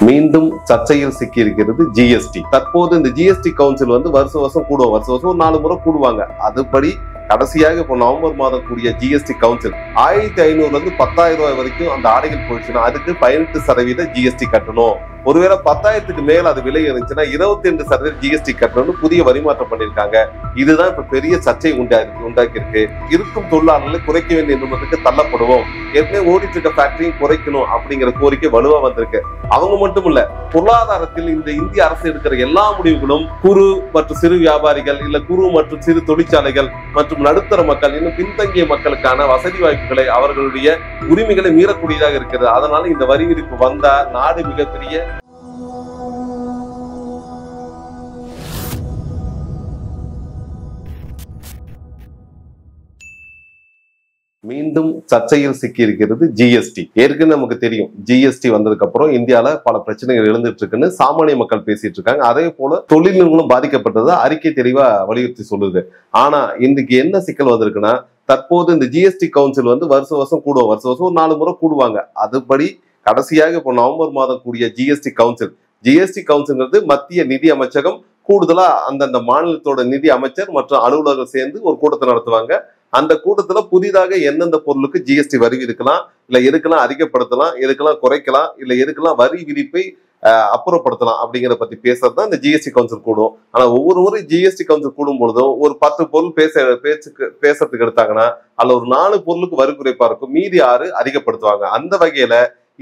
மீண்டும் சர்ச்சையில் சிக்கி இருக்கிறது ஜிஎஸ்டி. தற்போது இந்த ஜிஎஸ்டி கவுன்சில் வருஷம் வருஷம் கூடுவோம், வருஷம் ஒரு 4 முறை கூடுவாங்க. அதுபடி கடைசியாக இப்போ நவம்பர் மாதம் கூடிய ஜிஎஸ்டி கவுன்சில் 1500 10,000 ரூபாய் வரைக்கும் அந்த ஆடைகள் போயிடுச்சுன்னா அதுக்கு 18% ஜிஎஸ்டி கட்டணும். ஒருவேளை 10,000க்கு மேல அது விலை இருந்துச்சுன்னா 22% ஜிஎஸ்டி கட்டணும்னு புதிய வரிமாற்றம் பண்ணிருக்காங்க. இதுதான் இப்ப பெரிய சர்ச்சை உண்டாக்கி இருக்கு. இருக்கும் தொழிலாளர்களை குறைக்க வேண்டிய நிறுவனத்துக்கு தள்ளப்படுவோம். ஏற்கனவே ஓடிட்டு இருக்க ஃபேக்டரியும் குறைக்கணும் அப்படிங்கிற கோரிக்கை வலுவா வந்திருக்கு. அவங்க மட்டும் இல்ல, பொருளாதாரத்தில் இந்த இந்திய அரசு எடுக்கிற எல்லா முடிவுகளும் குறு மற்றும் சிறு வியாபாரிகள், இல்ல குறு மற்றும் சிறு தொழிற்சாலைகள் மற்றும் நடுத்தர மக்கள், இன்னும் பின்தங்கிய மக்களுக்கான வசதி வாய்ப்புகளை, அவர்களுடைய உரிமைகளை மீறக்கூடியதாக இருக்கிறது. அதனால இந்த வரி விதிப்பு வந்தா நாடு மிகப்பெரிய மீண்டும் சர்ச்சையில் சிக்கி இருக்கிறது ஜிஎஸ்டி. ஏற்கனவே நமக்கு தெரியும், ஜிஎஸ்டி வந்ததுக்கு அப்புறம் இந்தியால பல பிரச்சனைகள் எழுந்துட்டு இருக்குன்னு சாமானிய மக்கள் பேசிட்டு இருக்காங்க. அதே போல தொழில் நிறுவனம் பாதிக்கப்பட்டது அறிக்கை தெளிவா வலியுறுத்தி சொல்லுது. ஆனா இன்னைக்கு என்ன சிக்கல் வந்திருக்குன்னா, தற்போது இந்த ஜிஎஸ்டி கவுன்சில் வருஷம் வருஷம் கூடுவோம், வருஷம் வருஷம் ஒரு 4 முறை கூடுவாங்க. அதுபடி கடைசியாக இப்போ நவம்பர் மாதம் கூடிய ஜிஎஸ்டி கவுன்சில் மத்திய நிதி அமைச்சகம் கூடுதலா அந்தந்த மாநிலத்தோட நிதி அமைச்சர் மற்றும் அலுவலர்கள் சேர்ந்து ஒரு கூட்டத்தை நடத்துவாங்க. அந்த கூட்டத்துல புதிதாக எந்தெந்த பொருளுக்கு ஜிஎஸ்டி வரி விதிக்கலாம், இல்ல எதுக்கெல்லாம் அதிகப்படுத்தலாம், எதுக்கெல்லாம் குறைக்கலாம், இல்ல எதுக்கெல்லாம் வரி விதிப்பை அப்புறப்படுத்தலாம் அப்படிங்கிற பத்தி பேசுறது தான் இந்த ஜிஎஸ்டி கவுன்சில் கூடும். ஆனா ஒவ்வொரு முறை ஜிஎஸ்டி கவுன்சில் கூடும் பொழுதும் ஒரு 10 பொருள் பேசுறதுக்கு எடுத்தாங்கன்னா அதுல ஒரு 4 பொருளுக்கு வரி குறைப்பா இருக்கும், மீதி 6 அதிகப்படுத்துவாங்க. அந்த வகையில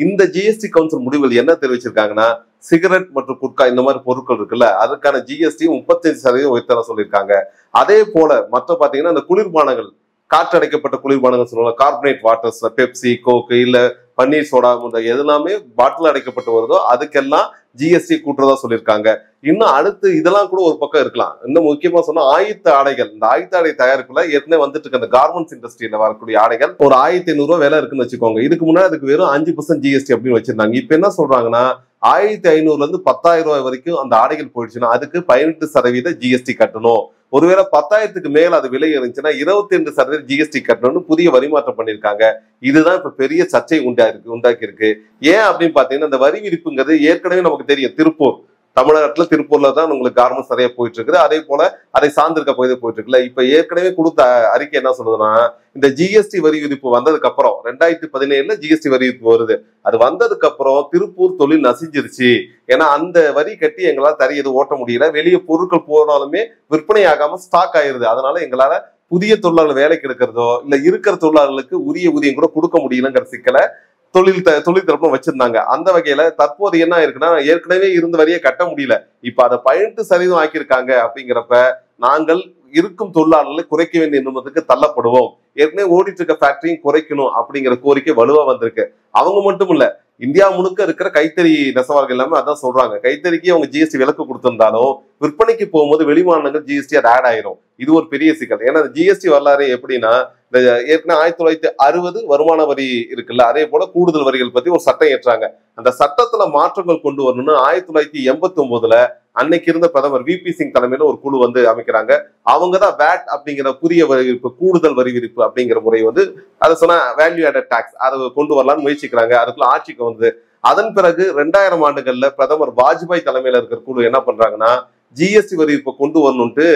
இந்த ஜிஎஸ்டி கவுன்சில் முடிவில் என்ன தெரிவிச்சிருக்காங்கன்னா, சிகரெட் மற்றும் குட்கா இந்த மாதிரி பொருட்கள் இருக்குல்ல, அதுக்கான ஜிஎஸ்டி 35% உயர்த்தர சொல்லியிருக்காங்க. அதே போல மற்ற பாத்தீங்கன்னா இந்த குளிர்பானங்கள், காற்றடைக்கப்பட்ட குளிர்பானங்கள் சொல்லுவாங்க, கார்பனேட் வாட்டர்ஸ், பெப்சி, கோக்கு, இல்ல பன்னீர் சோடா, எதுலாமே பாட்டில் அடைக்கப்பட்டு வருதோ அதுக்கெல்லாம் ஜிஎஸ்டி கூட்டுறதா சொல்லியிருக்காங்க. இன்னும் அடுத்து இதெல்லாம் கூட ஒரு பக்கம் இருக்கலாம். இன்னும் முக்கியமா சொன்னா ஆயத்த ஆடைகள், இந்த ஆயத்த ஆடை தயாரிப்புல ஏற்கனவே வந்துட்டு இருக்க இந்த கார்மெண்ட்ஸ் இண்டஸ்ட்ரியில வரக்கூடிய ஆடைகள் ஒரு 1500 ரூபாய் விலை இருக்குன்னு வச்சுக்கோங்க. இதுக்கு முன்னாடி அதுக்கு வெறும் 5% ஜிஎஸ்டி அப்படின்னு வச்சிருந்தாங்க. இப்ப என்ன சொல்றாங்கன்னா, 1500 10,000 ரூபாய் வரைக்கும் அந்த ஆடைகள் போயிடுச்சுன்னா அதுக்கு 18% ஜிஎஸ்டி கட்டணும். ஒருவேளை 10,000க்கு மேல அது விலை இருந்துச்சுன்னா 22% ஜிஎஸ்டி கட்டணும்னு புதிய வரிமாற்றம் பண்ணிருக்காங்க. இதுதான் இப்ப பெரிய சர்ச்சை உண்டாக்கி இருக்கு. ஏன் அப்படின்னு பாத்தீங்கன்னா, இந்த வரி விதிப்புங்கிறது ஏற்கனவே நமக்கு தெரியும். தமிழ்நாட்டுல திருப்பூர்ல தான் உங்களுக்கு கார்மெண்ட்ஸ் நிறைய போயிட்டு இருக்குது. அதே போல அதை சார்ந்திருக்க பகுதி போயிட்டு இருக்குல்ல. இப்ப ஏற்கனவே கொடுத்த அறிக்கை என்ன சொல்லுதுன்னா, இந்த ஜிஎஸ்டி வரி விதிப்பு வந்ததுக்கு அப்புறம் 2017 ஜிஎஸ்டி வரி விதிப்பு வருது. அது வந்ததுக்கு அப்புறம் திருப்பூர் தொழில் நசிஞ்சிருச்சு. ஏன்னா அந்த வரி கட்டி எங்களால தரையது ஓட்ட முடியல, வெளியே பொருட்கள் போனாலுமே விற்பனை ஆகாம ஸ்டாக் ஆயிருது. அதனால எங்களால புதிய தொழிலாளர்கள் வேலைக்கு எடுக்கிறதோ இல்ல இருக்கிற தொழிலாளர்களுக்கு உரிய ஊதியம் கூட கொடுக்க முடியலங்கிற சிக்கலை தொழில் தரப்பு வச்சிருந்தாங்க. அந்த வகையில தற்போது என்ன இருக்குன்னா, ஏற்கனவே இருந்த வரியை கட்ட முடியல, இப்ப அதை 18% ஆக்கியிருக்காங்க. அப்படிங்கிறப்ப நாங்கள் இருக்கும் தொழிலாளர்களை குறைக்க வேண்டிய நிறுவனத்துக்கு தள்ளப்படுவோம். ஏற்கனவே ஓடிட்டு இருக்க ஃபேக்டரியும் குறைக்கணும் அப்படிங்கிற கோரிக்கை வலுவா வந்திருக்கு. அவங்க மட்டும் இல்ல, இந்தியா முழுக்க இருக்கிற கைத்தறி நெசவாளர்கள் எல்லாமே அதான் சொல்றாங்க. கைத்தறிக்கு அவங்க ஜிஎஸ்டி விலக்கு கொடுத்திருந்தாலும் விற்பனைக்கு போகும்போது வெளிமாநிலங்கள் ஜிஎஸ்டி அது ஆட் ஆயிரும். இது ஒரு பெரிய சிக்கல். ஏன்னா ஜிஎஸ்டி வரலாறு எப்படின்னா, ஏற்கனவே 1960 வருமான வரி இருக்குல்ல, அதே போல கூடுதல் வரிகள் பத்தி ஒரு சட்டம் ஏற்றாங்க. அந்த சட்டத்துல மாற்றங்கள் கொண்டு வரணும்னு 1989 அன்னைக்கு இருந்த பிரதமர் விபி சிங் தலைமையில ஒரு குழு அமைக்கிறாங்க. அவங்கதான் வேட் அப்படிங்கிற புதிய வரி விதிப்பு, கூடுதல் வரி விதிப்பு அப்படிங்கிற முறை அதை சொன்னா வேல்யூ ஆடட் டாக்ஸ், அதை கொண்டு வரலாம்னு முயற்சிக்கிறாங்க. அதுக்குள்ள ஆட்சிக்கு அதன் பிறகு 2000 ஆண்டுகள்ல பிரதமர் வாஜ்பாய் தலைமையில இருக்கிற குழு என்ன பண்றாங்கன்னா, ஜிஎஸ்டி வரி விதிப்பை கொண்டு வரணும்ட்டு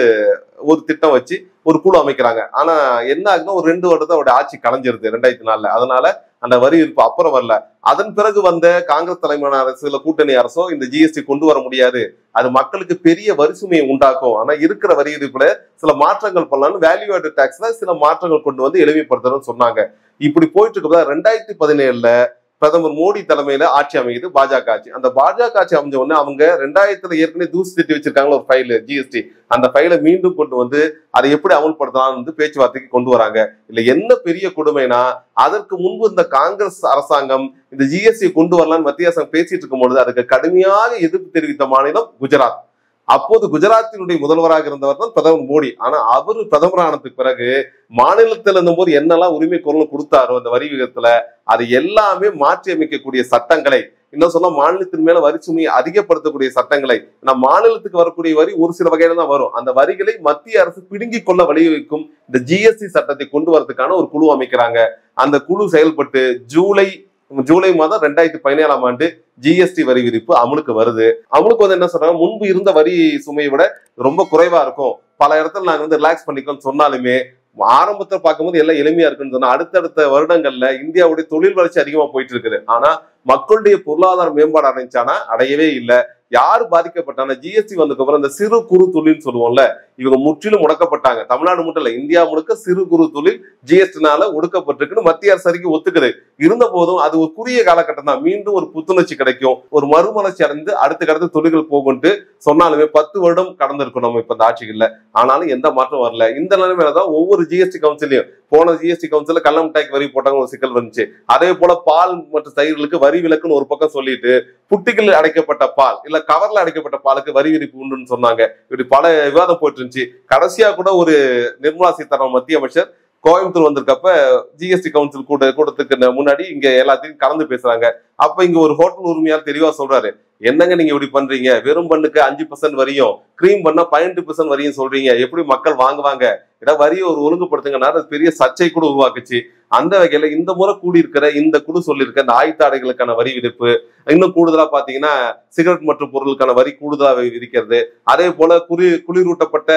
ஒரு திட்டம் வச்சு ஒரு குழு அமைக்கிறாங்க. ஆனா என்ன ஆகுதுன்னா, ஒரு 2 வருடத்தை அவருடைய ஆட்சி கலைஞ்சிருது 2004. அதனால அந்த வரி விதிப்பு அப்புறம் வரல. அதன் பிறகு வந்த காங்கிரஸ் தலைமையான அரசு, கூட்டணி அரசோ இந்த ஜிஎஸ்டி கொண்டு வர முடியாது, அது மக்களுக்கு பெரிய வரி சுமையை உண்டாக்கும், ஆனா இருக்கிற வரி விதிப்புல சில மாற்றங்கள் பண்ணலாம்னு வேல்யூ ஆடட் டாக்ஸ்ல சில மாற்றங்கள் கொண்டு எளிமைப்படுத்தணும்னு சொன்னாங்க. இப்படி போயிட்டு இருக்கப்ப 2017 பிரதமர் மோடி தலைமையில ஆட்சி அமைக்குது பாஜக ஆட்சி. அந்த பாஜக ஆட்சி அமைஞ்ச உடனே அவங்க 2000 ஏற்கனவே தூசி திட்டி வச்சிருக்காங்களா ஒரு ஃபைல் ஜிஎஸ்டி, அந்த ஃபைலை மீண்டும் கொண்டு அதை எப்படி அமல்படுத்தலாம் பேச்சுவார்த்தைக்கு கொண்டு வராங்க. இல்ல என்ன பெரிய கொடுமைனா, அதற்கு முன்பு இந்த காங்கிரஸ் அரசாங்கம் இந்த ஜிஎஸ்டி கொண்டு வரலாம்னு மத்திய அரசாங்கம் பேசிட்டு இருக்கும் பொழுது அதுக்கு கடுமையாக எதிர்ப்பு தெரிவித்த மாநிலம் குஜராத். அப்போது குஜராத்தினுடைய முதல்வராக இருந்தவர் தான் பிரதமர் மோடி. ஆனா அவரு பிரதமரானதுக்கு பிறகு மாநிலத்தில் இருந்தபோது என்னெல்லாம் உரிமை குரல் கொடுத்தாரோ அந்த வரி விகிதத்துல அது எல்லாமே மாற்றி அமைக்கக்கூடிய சட்டங்களை, இன்னும் சொல்ல மாநிலத்தின் மேல வரி சுமையை அதிகப்படுத்தக்கூடிய சட்டங்களை, மாநிலத்துக்கு வரக்கூடிய வரி ஒரு சில வகையில தான் வரும், அந்த வரிகளை மத்திய அரசு பிடுங்கிக் கொள்ள வழிவகுக்கும் இந்த ஜிஎஸ்டி சட்டத்தை கொண்டு வரதுக்கான ஒரு குழு அமைக்கிறாங்க. அந்த குழு செயல்பட்டு ஜூலை ஜூலை மாதம் 2017ஆம் ஆண்டு ஜிஎஸ்டி வரி விதிப்பு அமலுக்கு வருது. அமலுக்கு வந்து என்ன சொல்றாங்க, முன்பு இருந்த வரி சுமையை விட ரொம்ப குறைவா இருக்கும், பல இடத்துல நாங்க வந்து ரிலாக்ஸ் பண்ணிக்கோன்னு சொன்னாலுமே ஆரம்பத்தை பார்க்கும்போது எல்லாம் எளிமையா இருக்குன்னு சொன்னா அடுத்தடுத்த வருடங்கள்ல இந்தியாவுடைய தொழில் வளர்ச்சி அதிகமா போயிட்டு இருக்குது. ஆனா மக்களுடைய பொருளாதார மேம்பாடு அடைஞ்சானா அடையவே இல்லை. யாரு பாதிக்கப்பட்டான ஜிஎஸ்டி வந்ததுக்கு அப்புறம் இந்த சிறு குறு தொழில் சொல்லுவோம்ல, இவங்க முற்றிலும் முடக்கப்பட்டாங்க. தமிழ்நாடு மட்டும் இல்ல, இந்தியா முழுக்க சிறு குறு தொழில் ஜிஎஸ்டினால ஒடுக்கப்பட்டிருக்குன்னு மத்திய அரசு அறிக்கை ஒத்துக்குது. இருந்த போதும் அது ஒரு குறுகிய காலகட்டம் தான், மீண்டும் ஒரு புத்துணர்ச்சி கிடைக்கும், ஒரு மறுமலர்ச்சி அடைந்து அடுத்த தொழில்கள் போகும்ட்டு சொன்னாலுமே 10 வருடம் கடந்திருக்கும் நம்ம இப்ப இந்த ஆட்சிகள்ல. ஆனாலும் எந்த மாற்றம் வரல. இந்த நிலைமையிலதான் ஒவ்வொரு ஜிஎஸ்டி கவுன்சிலையும், போன ஜிஎஸ்டி கவுன்சில கள்ள மிட்டாய்க்கு வரி போட்டாங்க, ஒரு சிக்கல் வந்துச்சு. அதே போல பால் மற்றும் தயிர்களுக்கு வரி விலக்குன்னு ஒரு பக்கம் சொல்லிட்டு புட்டிகள் அடைக்கப்பட்ட பால் இல்ல கவர்ல அடைக்கப்பட்ட பாலுக்கு வரி விதிப்பு உண்டுன்னு சொன்னாங்க. இப்படி பல விவாதம் போயிட்டு இருந்துச்சு. கடைசியா கூட ஒரு நிர்மலா சீதாராமன் மத்திய அமைச்சர் கோயம்புத்தூர் வந்திருக்கப்ப ஜிஎஸ்டி கவுன்சில் கூட்டத்துக்கு முன்னாடி இங்க எல்லாத்தையும் கலந்து பேசுறாங்க. அப்ப இங்க ஒரு ஹோட்டல் உரிமையாளர் தெளிவா சொல்றாரு, என்னங்க நீங்க இப்படி பண்றீங்க, வெறும் பண்ணுக்கு 5% வரியும் கிரீம் பண்ணா 18% வரியும் சொல்றீங்க, எப்படி மக்கள் வாங்குவாங்க, ஏதாவது வரியை ஒரு ஒழுங்குபடுத்துங்கன்னா பெரிய சர்ச்சை கூட உருவாக்குச்சு. அந்த வகையில இந்த முறை கூடியிருக்கிற இந்த குழு சொல்லியிருக்க இந்த ஆயுத்த ஆடைகளுக்கான வரி விதிப்பு, இன்னும் கூடுதலா பாத்தீங்கன்னா சிகரெட் மற்றும் பொருளுக்கான வரி கூடுதலா விதிக்கிறது, அதே போல குளிரூட்டப்பட்ட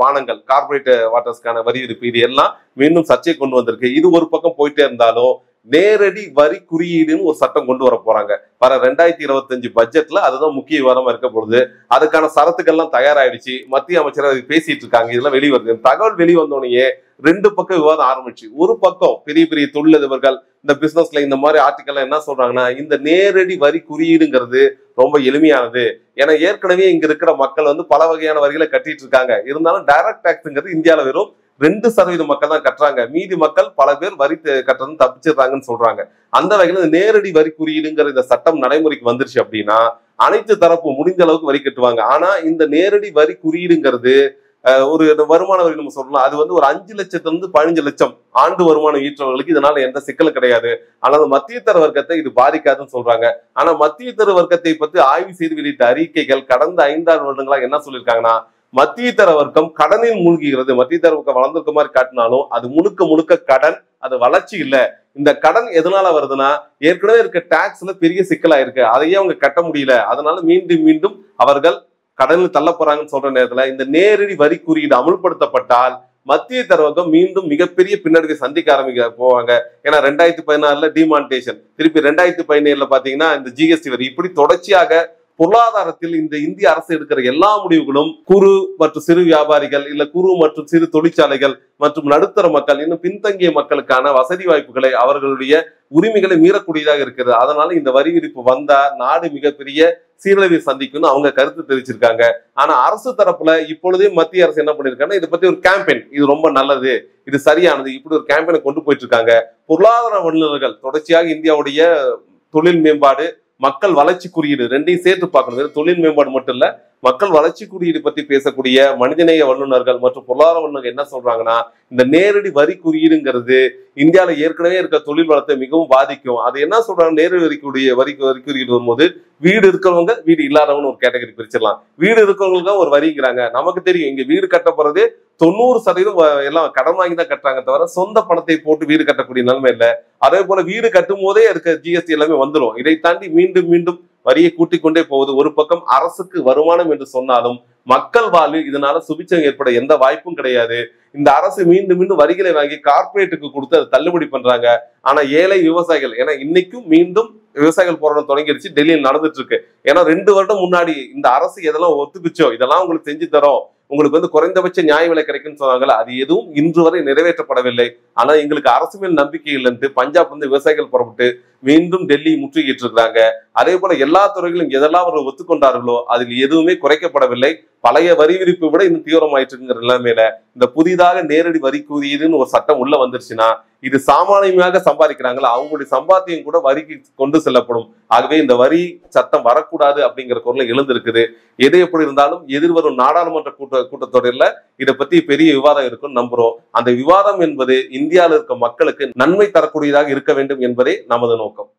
பானங்கள் கார்பரேட் வாட்டர்ஸ்க்கான வரி விதிப்பு, இது எல்லாம் மீண்டும் சர்ச்சை கொண்டு வந்திருக்கு. இது ஒரு பக்கம் போயிட்டே இருந்தாலும் நேரடி வரி குறியீடுன்னு ஒரு சட்டம் கொண்டு வர போறாங்க வர 2025 பட்ஜெட்ல. அதுதான் முக்கிய விவரமா இருக்க பொழுது அதுக்கான சரத்துக்கள்லாம் தயாராயிடுச்சு. மத்திய அமைச்சர் அதை பேசிட்டு இருக்காங்க. இதெல்லாம் வெளிவருது. தகவல் வெளிவந்தோடனே 2 பக்கம் விவாதம் ஆரம்பிச்சு. ஒரு பக்கம் பெரிய பெரிய தொழிலதிபர்கள் இந்த பிசினஸ்ல இந்த மாதிரி ஆர்டிக்கல் என்ன சொல்றாங்கன்னா, இந்த நேரடி வரி குறியீடுங்கிறது ரொம்ப எளிமையானது. ஏன்னா ஏற்கனவே இங்க இருக்கிற மக்கள் வந்து பல வகையான வரிகளை கட்டிட்டு இருக்காங்க. இருந்தாலும் டைரக்ட் டாக்ஸ்ங்கிறது இந்தியாவில வெறும் 2% மக்கள் தான் கட்டுறாங்க. மீதி மக்கள் பல பேர் வரி கட்டுறது தப்பிச்சிடுறாங்கன்னு சொல்றாங்க. அந்த வகையில நேரடி வரி குறியீடுங்கிற இந்த சட்டம் நடைமுறைக்கு வந்துருச்சு அப்படின்னா அனைத்து தரப்பு முடிந்த அளவுக்கு வரி கட்டுவாங்க. ஆனா இந்த நேரடி வரி குறியீடுங்கிறது ஒரு வருமான வரி நம்ம சொல்லலாம், அது வந்து ஒரு 5 லட்சத்திலிருந்து 15 லட்சம் ஆண்டு வருமானம் ஈற்றவர்களுக்கு இதனால எந்த சிக்கலும் கிடையாது. ஆனால் மத்தியதர வர்க்கத்தை இது பாதிக்காதுன்னு சொல்றாங்க. ஆனா மத்தியதர வர்க்கத்தை பத்தி ஆய்வு செய்து வெளியிட்ட அறிக்கைகள் கடந்த 5-6 வருடங்களா என்ன சொல்லியிருக்காங்கன்னா, மத்தியதர வர்க்கம் கடனில் மூழ்குகிறது. மத்தியதர வர்க்கம் வளர்ந்திருக்க மாதிரி காட்டினாலும் அது முழுக்க முழுக்க கடன், அது வளர்ச்சி இல்ல. இந்த கடன் எதனால வருதுன்னா, ஏற்கனவே இருக்க டாக்ஸ்ல பெரிய சிக்கலா இருக்கு, அதையே அவங்க கட்ட முடியல. அதனால மீண்டும் மீண்டும் அவர்கள் கடனில் தள்ள போறாங்கன்னு சொல்ற நேரத்துல இந்த நேரடி வரி குறியீடு அமுல்படுத்தப்பட்டால் மத்திய வர்க்கம் மீண்டும் மிகப்பெரிய பின்னடைவை சந்திக்க ஆரம்பிக்க போவாங்க. ஏன்னா 2016ல டிமானிட்டேஷன், திருப்பி 2017ல பாத்தீங்கன்னா இந்த ஜிஎஸ்டி வரி, இப்படி தொடர்ச்சியாக பொருளாதாரத்தில் இந்த இந்திய அரசு எடுக்கிற எல்லா முடிவுகளும் குறு மற்றும் சிறு வியாபாரிகள் இல்ல குறு மற்றும் சிறு தொழிற்சாலைகள் மற்றும் நடுத்தர மக்கள், இன்னும் பின்தங்கிய மக்களுக்கான வசதி வாய்ப்புகளை, அவர்களுடைய உரிமைகளை மீறக்கூடியதாக இருக்கிறது. அதனால இந்த வரி விதிப்பு வந்தா நாடு மிகப்பெரிய சீரழிவை சந்திக்கும்னு அவங்க கருத்து தெரிவிச்சிருக்காங்க. ஆனா அரசு தரப்புல இப்பொழுதே மத்திய அரசு என்ன பண்ணிருக்காங்கன்னா, இதை பத்தி ஒரு கேம்பெயின், இது ரொம்ப நல்லது, இது சரியானது, இப்படி ஒரு கேம்பெயினை கொண்டு போயிட்டு இருக்காங்க. பொருளாதார வல்லுநர்கள் தொடர்ச்சியாக இந்தியாவுடைய தொழில் மேம்பாடு, மக்கள் வளர்ச்சி குறியீடு ரெண்டையும் சேர்த்து பார்க்கணும். தொழில் மேம்பாடு மட்டும் இல்ல, மக்கள் வளர்ச்சி குறியீடு பத்தி பேசக்கூடிய மனிதநேய வல்லுநர்கள் மற்றும் பொருளாதார வல்லுநர்கள் என்ன சொல்றாங்கன்னா, இந்த நேரடி வரி குறியீடுங்கிறது இந்தியாவில ஏற்கனவே இருக்க தொழில் வளத்தை மிகவும் பாதிக்கும். அது என்ன சொல்றாங்க, நேரடி வரி குறியீடு வரும்போது வீடு இருக்கிறவங்க வீடு இல்லாதவங்க ஒரு கேட்டகரி பிரிச்சிடலாம், வீடு இருக்கிறவங்களுக்கு ஒரு வரிங்கிறாங்க. நமக்கு தெரியும் இங்க வீடு கட்ட போறது 90% எல்லாம் கடன் வாங்கி தான் கட்டுறாங்க, தவிர சொந்த பணத்தை போட்டு வீடு கட்டக்கூடிய நிலைமை இல்லை. அதே போல வீடு கட்டும் போதே இருக்க ஜிஎஸ்டி எல்லாமே வந்துடும். இதை தாண்டி மீண்டும் மீண்டும் வரியை கூட்டிக் கொண்டே போகுது. ஒரு பக்கம் அரசுக்கு வருமானம் என்று சொன்னாலும் மக்கள் வாழ்வில் இதனால சுபிச்சம் ஏற்பட எந்த வாய்ப்பும் கிடையாது. இந்த அரசு மீண்டும் மீண்டும் வரிகளை வாங்கி கார்பரேட்டுக்கு கொடுத்து அதை தள்ளுபடி பண்றாங்க. ஆனா ஏழை விவசாயிகள், ஏன்னா இன்னைக்கும் மீண்டும் விவசாயிகள் போராட்டம் தொடங்கிடுச்சு, டெல்லியில் நடந்துட்டு இருக்கு. ஏன்னா 2 வருடம் முன்னாடி இந்த அரசு எதெல்லாம் ஒத்துக்குச்சோ, இதெல்லாம் உங்களுக்கு செஞ்சு தரோம், உங்களுக்கு வந்து குறைந்தபட்ச நியாய விலை கிடைக்கும்னு சொன்னாங்கல்ல, அது எதுவும் இன்று வரை நிறைவேற்றப்படவில்லை. ஆனா எங்களுக்கு அரசு மேல் நம்பிக்கை இல்லைன்னு பஞ்சாப் வந்து விவசாயிகள் புறப்பட்டு மீண்டும் டெல்லி முற்றுகிட்டு இருக்கிறாங்க. அதே போல எல்லா துறைகளும் எதெல்லாம் அவர்கள் ஒத்துக்கொண்டார்களோ அதில் எதுவுமே குறைக்கப்படவில்லை. பழைய வரி விதிப்பை விட இன்னும் தீவிரமாயிட்டு இருக்கிற நிலைமையில இந்த புதிதாக நேரடி வரி குறியீடுன்னு ஒரு சட்டம் உள்ள வந்துருச்சுன்னா, இது சாமானியமாக சம்பாதிக்கிறாங்களா அவங்களுடைய சம்பாத்தியம் கூட வரிக்கு கொண்டு செல்லப்படும். ஆகவே இந்த வரி சட்டம் வரக்கூடாது அப்படிங்கிற குரல் எழுந்திருக்குது. எது எப்படி இருந்தாலும் எதிர்வரும் நாடாளுமன்ற கூட்டத்தொடரில் இதை பத்தி பெரிய விவாதம் இருக்குன்னு நம்புறோம். அந்த விவாதம் என்பது இந்தியாவில் இருக்க மக்களுக்கு நன்மை தரக்கூடியதாக இருக்க வேண்டும் என்பதே நமது நோக்கம்.